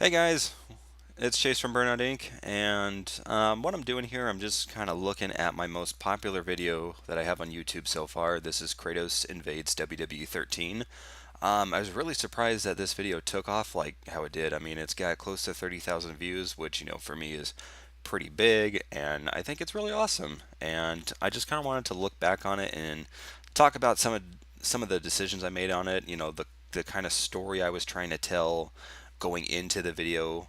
Hey guys, it's Chase from Burnout Inc. And what I'm doing here, I'm just kind of looking at my most popular video that I have on YouTube so far. This is Kratos Invades WWE 13. I was really surprised that this video took off like how it did. I mean, it's got close to 30,000 views, which, for me is pretty big, and I think it's really awesome. And I just kind of wanted to look back on it and talk about some of the decisions I made on it, the kind of story I was trying to tell going into the video.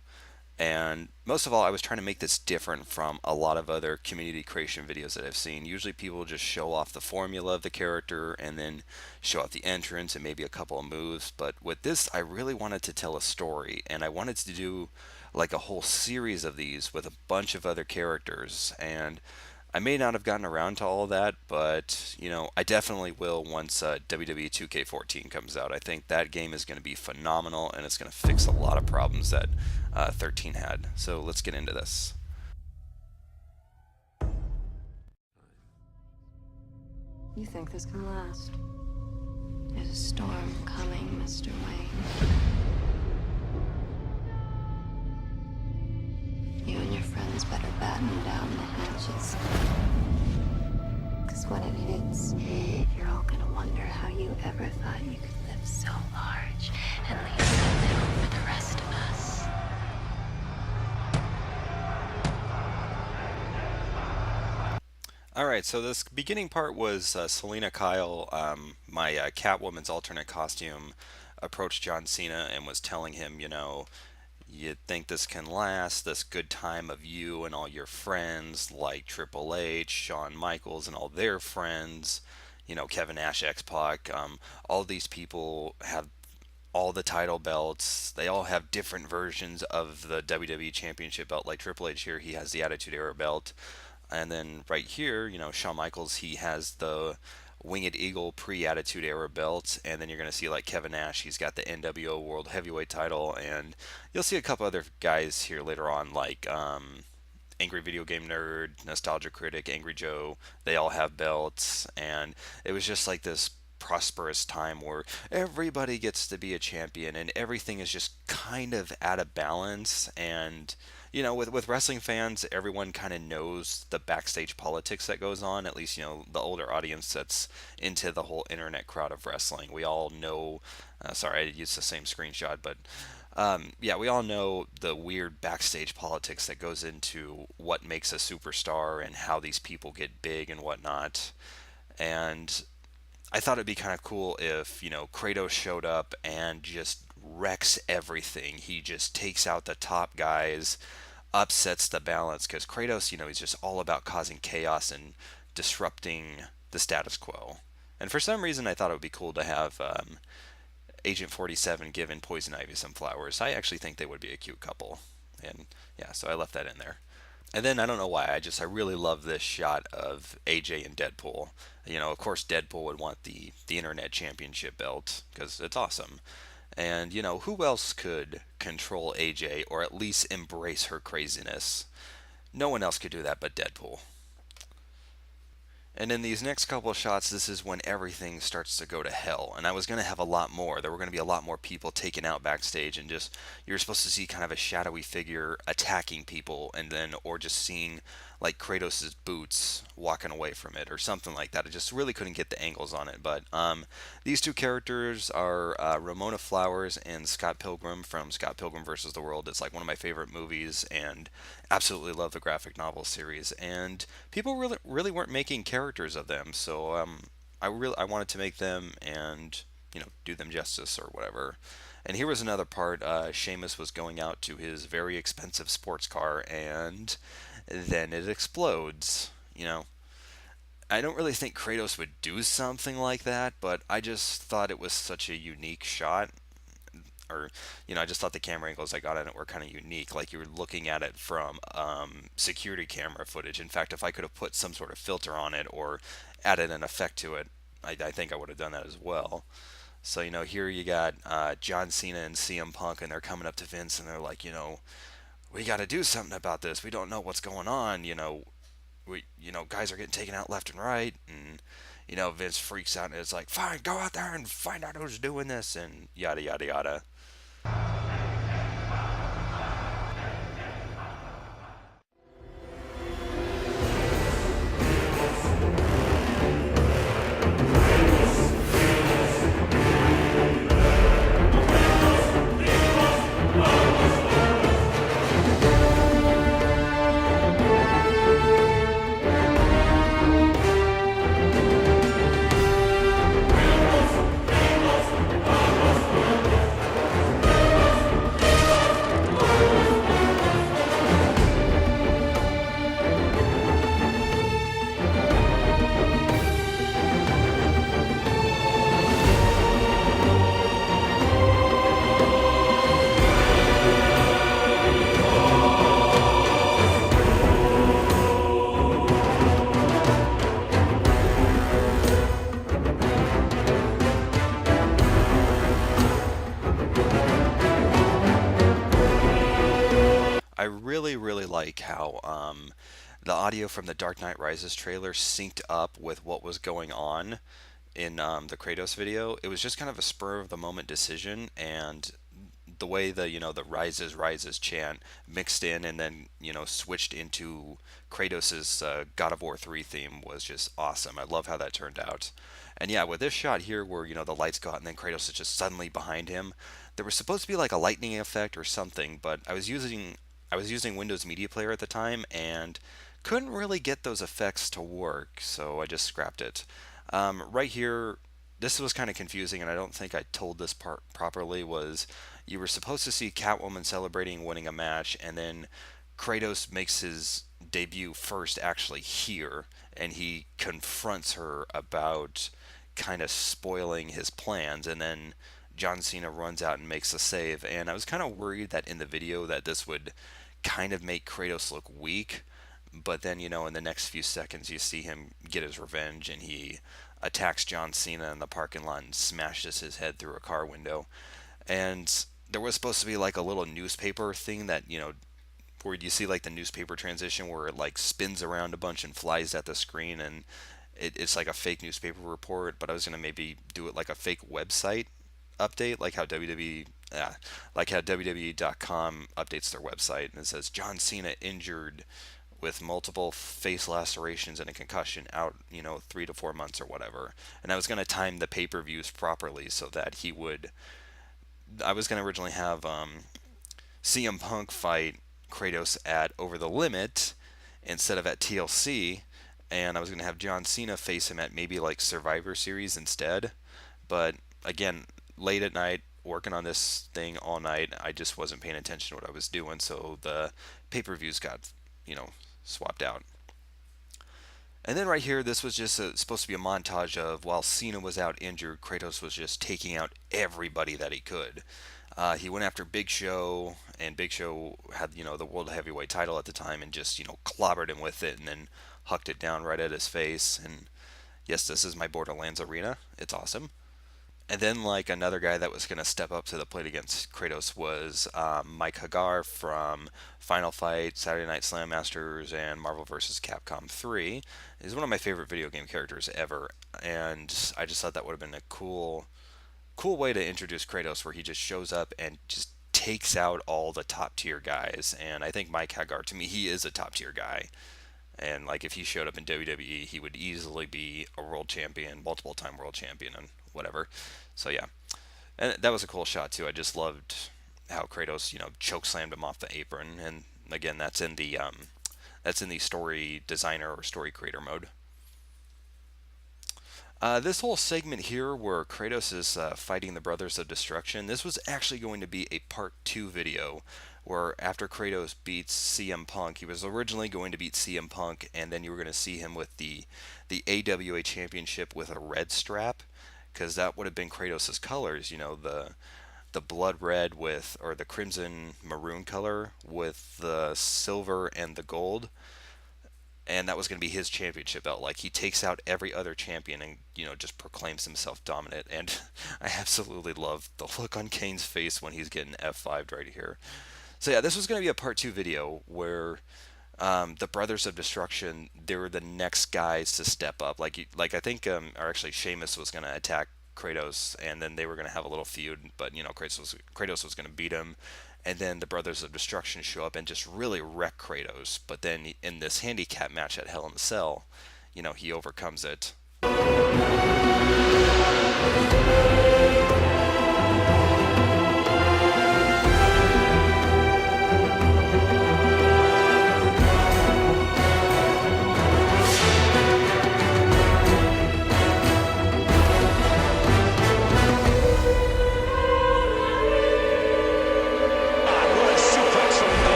And most of all, I was trying to make this different from a lot of other community creation videos that I've seen. Usually people just show off the formula of the character and then show off the entrance and maybe a couple of moves. But with this, I really wanted to tell a story, and I wanted to do like a whole series of these with a bunch of other characters. And I may not have gotten around to all that, but I definitely will once WWE 2K14 comes out. I think that game is going to be phenomenal, and it's going to fix a lot of problems that 13 had. So let's get into this. You think this can last? There's a storm coming, Mr. Wayne. You and your friends better batten down the hatches. Because when it hits, you're all gonna wonder how you ever thought you could live so large and leave so little for the rest of us. All right, so this beginning part was Selena Kyle, my Catwoman's alternate costume, approached John Cena and was telling him, you think this can last, this good time of you and all your friends like Triple H, Shawn Michaels, and all their friends, Kevin Nash, X-Pac, all these people have all the title belts. They all have different versions of the WWE Championship belt. Like Triple H here, he has the Attitude Era belt. And then right here, Shawn Michaels, he has the Winged Eagle pre-Attitude Era belt. And then you're going to see like Kevin Nash, he's got the NWO World Heavyweight title. And you'll see a couple other guys here later on, like Angry Video Game Nerd, Nostalgia Critic, Angry Joe. They all have belts. And it was just like this prosperous time where everybody gets to be a champion and everything is just kind of out of balance. And with wrestling fans, everyone kind of knows the backstage politics that goes on. At least the older audience that's into the whole internet crowd of wrestling. We all know. Sorry, I used the same screenshot, but yeah, we all know the weird backstage politics that goes into what makes a superstar and how these people get big and whatnot. And I thought it'd be kind of cool if, Kratos showed up and just wrecks everything. He just takes out the top guys, upsets the balance, because Kratos, he's just all about causing chaos and disrupting the status quo. And for some reason, I thought it would be cool to have Agent 47 giving Poison Ivy some flowers. I actually think they would be a cute couple. And yeah, so I left that in there. And then I don't know why, I really love this shot of AJ and Deadpool. Of course Deadpool would want the Internet Championship belt because it's awesome. And who else could control AJ or at least embrace her craziness? No one else could do that but Deadpool. And in these next couple of shots, this is when everything starts to go to hell. And I was going to have a lot more. There were going to be a lot more people taken out backstage, and just you're supposed to see kind of a shadowy figure attacking people, and then or just seeing like Kratos' boots walking away from it or something like that. I just really couldn't get the angles on it. But these two characters are Ramona Flowers and Scott Pilgrim from Scott Pilgrim versus the World. It's like one of my favorite movies, and absolutely love the graphic novel series. And people really weren't making characters of them, so I wanted to make them and do them justice or whatever. And here was another part. Sheamus was going out to his very expensive sports car, and then it explodes. I don't really think Kratos would do something like that, but I just thought it was such a unique shot. Or, I just thought the camera angles I got on it were kind of unique. Like you were looking at it from security camera footage. In fact, if I could have put some sort of filter on it or added an effect to it, I think I would have done that as well. So, here you got John Cena and CM Punk, and they're coming up to Vince, and they're like, we got to do something about this. We don't know what's going on. Guys are getting taken out left and right, and Vince freaks out and it's like, fine, go out there and find out who's doing this, and yada yada yada. I really, really like how the audio from the Dark Knight Rises trailer synced up with what was going on in the Kratos video. It was just kind of a spur of the moment decision, and the way the the rises chant mixed in and then switched into Kratos's God of War 3 theme was just awesome. I love how that turned out. And yeah, with this shot here where the lights go out and then Kratos is just suddenly behind him, there was supposed to be like a lightning effect or something, but I was using Windows Media Player at the time and couldn't really get those effects to work, so I just scrapped it. Right here, this was kind of confusing, and I don't think I told this part properly. Was you were supposed to see Catwoman celebrating winning a match, and then Kratos makes his debut first actually here, and he confronts her about kind of spoiling his plans, and then John Cena runs out and makes a save. And I was kind of worried that in the video that this would kind of make Kratos look weak, but then in the next few seconds you see him get his revenge, and he attacks John Cena in the parking lot and smashes his head through a car window. And there was supposed to be like a little newspaper thing that where you see like the newspaper transition where it like spins around a bunch and flies at the screen, and it's like a fake newspaper report. But I was gonna maybe do it like a fake website update, like how WWE.com updates their website, and it says John Cena injured with multiple face lacerations and a concussion, out 3 to 4 months or whatever. And I was going to time the pay-per-views properly so that he would. I was going to originally have CM Punk fight Kratos at Over the Limit instead of at TLC, and I was going to have John Cena face him at maybe like Survivor Series instead. But again, late at night, working on this thing all night, I just wasn't paying attention to what I was doing, so the pay-per-views got, swapped out. And then right here, this was just supposed to be a montage of while Cena was out injured, Kratos was just taking out everybody that he could. He went after Big Show, and Big Show had, the World Heavyweight title at the time, and just, clobbered him with it, and then hucked it down right at his face. And yes, this is my Borderlands arena. It's awesome. And then, like, another guy that was going to step up to the plate against Kratos was Mike Hagar from Final Fight, Saturday Night Slam Masters, and Marvel vs. Capcom 3. He's one of my favorite video game characters ever, and I just thought that would have been a cool way to introduce Kratos, where he just shows up and just takes out all the top tier guys. And I think Mike Hagar, to me, he is a top tier guy. And like if he showed up in WWE, he would easily be a world champion, multiple time world champion, and whatever. So yeah, and that was a cool shot too. I just loved how Kratos, choke slammed him off the apron, and again, that's in the story designer or story creator mode. This whole segment here where Kratos is fighting the Brothers of Destruction, this was actually going to be a part 2 video where after Kratos beats CM Punk, he was originally going to beat CM Punk, and then you were going to see him with the AWA Championship with a red strap, because that would have been Kratos' colors, the blood red with, or the crimson maroon color with the silver and the gold, and that was going to be his championship belt. Like, he takes out every other champion and just proclaims himself dominant. And I absolutely love the look on Kane's face when he's getting F5'd right here. So yeah, this was going to be a part 2 video where the Brothers of Destruction, they were the next guys to step up. Like I think, or actually Sheamus was going to attack Kratos, and then they were going to have a little feud, but Kratos was going to beat him, and then the Brothers of Destruction show up and just really wreck Kratos. But then in this handicap match at Hell in a Cell, he overcomes it.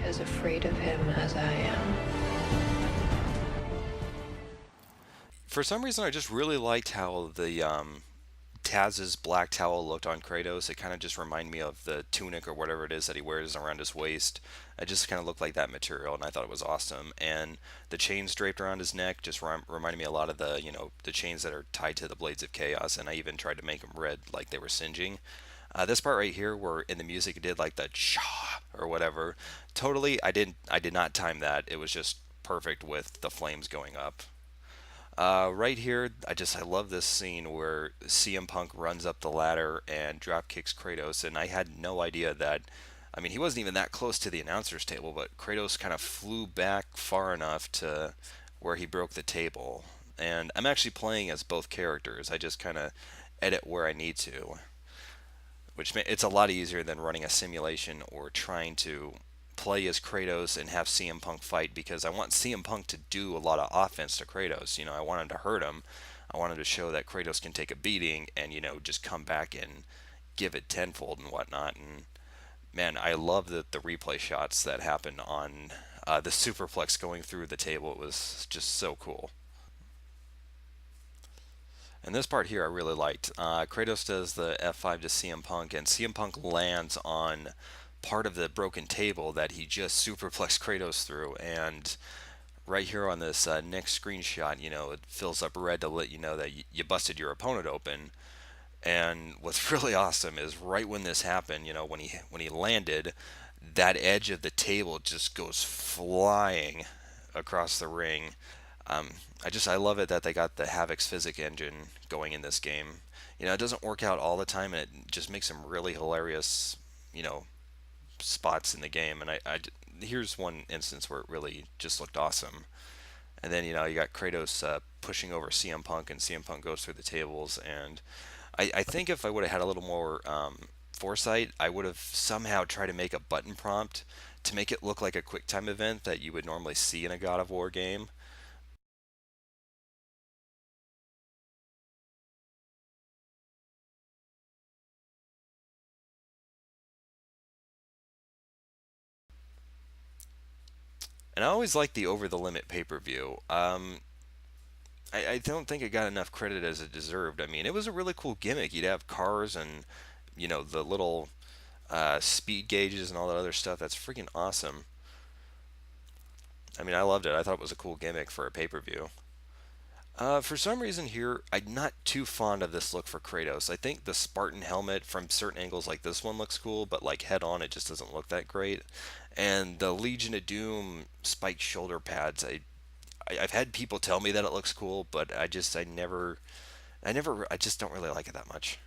as afraid of him as I am. For some reason, I just really liked how the Taz's black towel looked on Kratos. It kind of just reminded me of the tunic or whatever it is that he wears around his waist. It just kind of looked like that material, and I thought it was awesome. And the chains draped around his neck just reminded me a lot of the chains that are tied to the Blades of Chaos. And I even tried to make them red, like they were singeing. This part right here, where in the music it did like the cha or whatever. Totally, I did not time that. It was just perfect with the flames going up. Right here, I love this scene where CM Punk runs up the ladder and drop kicks Kratos, and I had no idea that. I mean, he wasn't even that close to the announcer's table, but Kratos kind of flew back far enough to where he broke the table. And I'm actually playing as both characters. I just kind of edit where I need to, it's a lot easier than running a simulation or trying to play as Kratos and have CM Punk fight, because I want CM Punk to do a lot of offense to Kratos. I want him to hurt him. I want him to show that Kratos can take a beating and, just come back and give it tenfold and whatnot. And man, I love the replay shots that happen on the superplex going through the table. It was just so cool. And this part here I really liked. Kratos does the F5 to CM Punk, and CM Punk lands on part of the broken table that he just superplexed Kratos through. And right here on this next screenshot, it fills up red to let you know that you busted your opponent open. And what's really awesome is right when this happened, when he landed, that edge of the table just goes flying across the ring. um, I love it that they got the Havoc's physics engine going in this game. It doesn't work out all the time, and it just makes some really hilarious, you know, spots in the game. And here's one instance where it really just looked awesome. And then you got Kratos pushing over CM Punk, and CM Punk goes through the tables. And I think if I would have had a little more foresight, I would have somehow tried to make a button prompt to make it look like a quick time event that you would normally see in a God of War game. And I always like the Over the Limit pay per view. I don't think it got enough credit as it deserved. I mean, it was a really cool gimmick. You'd have cars and, the little speed gauges and all that other stuff. That's freaking awesome. I mean, I loved it. I thought it was a cool gimmick for a pay per view. For some reason here, I'm not too fond of this look for Kratos. I think the Spartan helmet from certain angles like this one looks cool, but like head on it just doesn't look that great. And the Legion of Doom spiked shoulder pads, I've had people tell me that it looks cool, but I just don't really like it that much.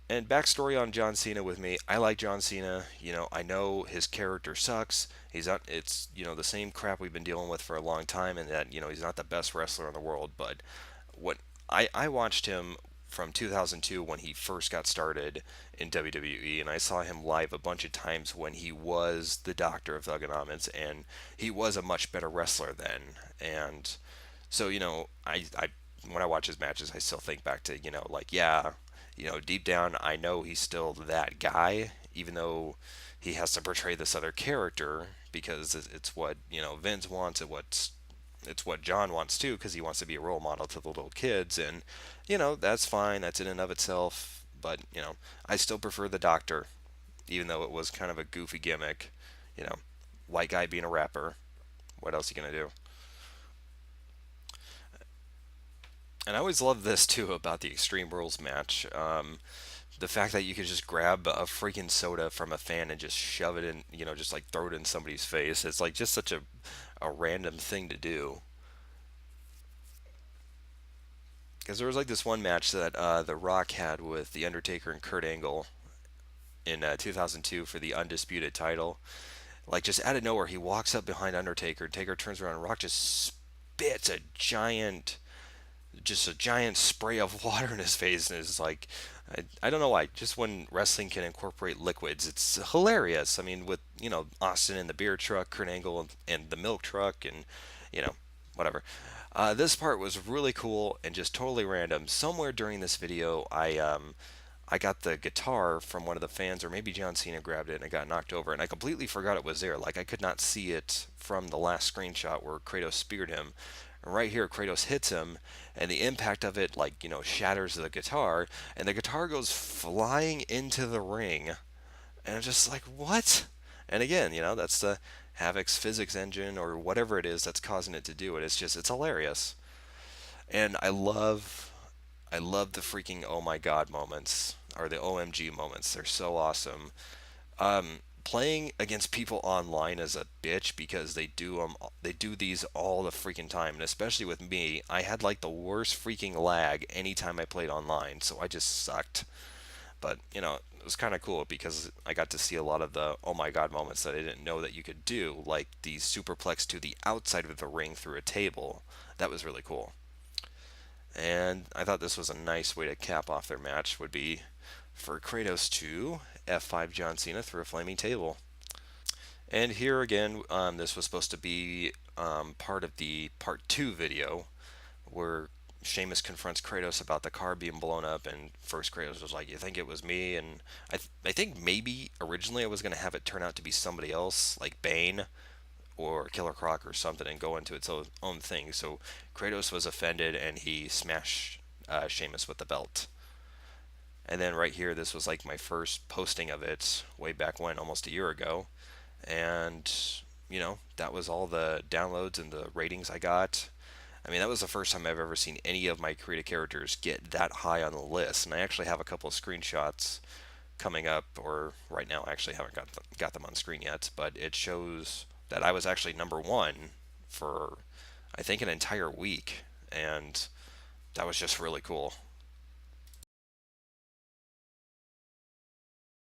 And backstory on John Cena with me, I like John Cena. I know his character sucks. He's not. It's the same crap we've been dealing with for a long time, and that he's not the best wrestler in the world. But what I watched him from 2002 when he first got started in WWE, and I saw him live a bunch of times when he was the Doctor of Thugonomics, and he was a much better wrestler then. And so I when I watch his matches, I still think back to like, yeah, deep down I know he's still that guy, even though he has to portray this other character because it's what Vince wants, and it's what John wants too, because he wants to be a role model to the little kids. And that's fine, that's in and of itself. But I still prefer the Doctor, even though it was kind of a goofy gimmick. you know White guy being a rapper, what else are you gonna do? And I always love this too about the Extreme Rules match. The fact that you could just grab a freaking soda from a fan and just shove it in, just like throw it in somebody's face. It's like just such a random thing to do. Because there was like this one match that The Rock had with The Undertaker and Kurt Angle in 2002 for the undisputed title. Like just out of nowhere, he walks up behind Undertaker. Taker turns around, and Rock just spits a giant spray of water in his face, and it's like, I don't know why. Just when wrestling can incorporate liquids, it's hilarious. I mean, with Austin in the beer truck, Kurt Angle and the milk truck, and you know whatever. This part was really cool and just totally random. Somewhere during this video, I got the guitar from one of the fans, or maybe John Cena grabbed it and it got knocked over, and I completely forgot it was there. Like, I could not see it from the last screenshot where Kratos speared him. And right here, Kratos hits him, and the impact of it, like, shatters the guitar, and the guitar goes flying into the ring. And I'm just like, what? And again, that's the Havoc's physics engine or whatever it is that's causing it to do it. It's hilarious. And I love the freaking oh my god moments or the OMG moments. They're so awesome. Playing against people online is a bitch because they do these all the freaking time, and especially with me, I had like the worst freaking lag anytime I played online, so I just sucked. But it was kind of cool because I got to see a lot of the oh my god moments that I didn't know that you could do, like the superplex to the outside of the ring through a table. That was really cool. And I thought this was a nice way to cap off their match would be for Kratos to F5 John Cena through a flaming table. And here again, this was supposed to be part of the part 2 video where Sheamus confronts Kratos about the car being blown up, and first Kratos was like, "You think it was me?" And I think maybe originally I was gonna have it turn out to be somebody else, like Bane or Killer Croc or something, and go into its own thing. So Kratos was offended, and he smashed Sheamus with the belt. And then right here, this was like my first posting of it way back when, almost a year ago, and that was all the downloads and the ratings I got. I mean, that was the first time I've ever seen any of my creative characters get that high on the list. And I actually have a couple of screenshots coming up, or right now, I actually haven't got them on screen yet, but it shows that I was actually number one for, I think, an entire week. And that was just really cool.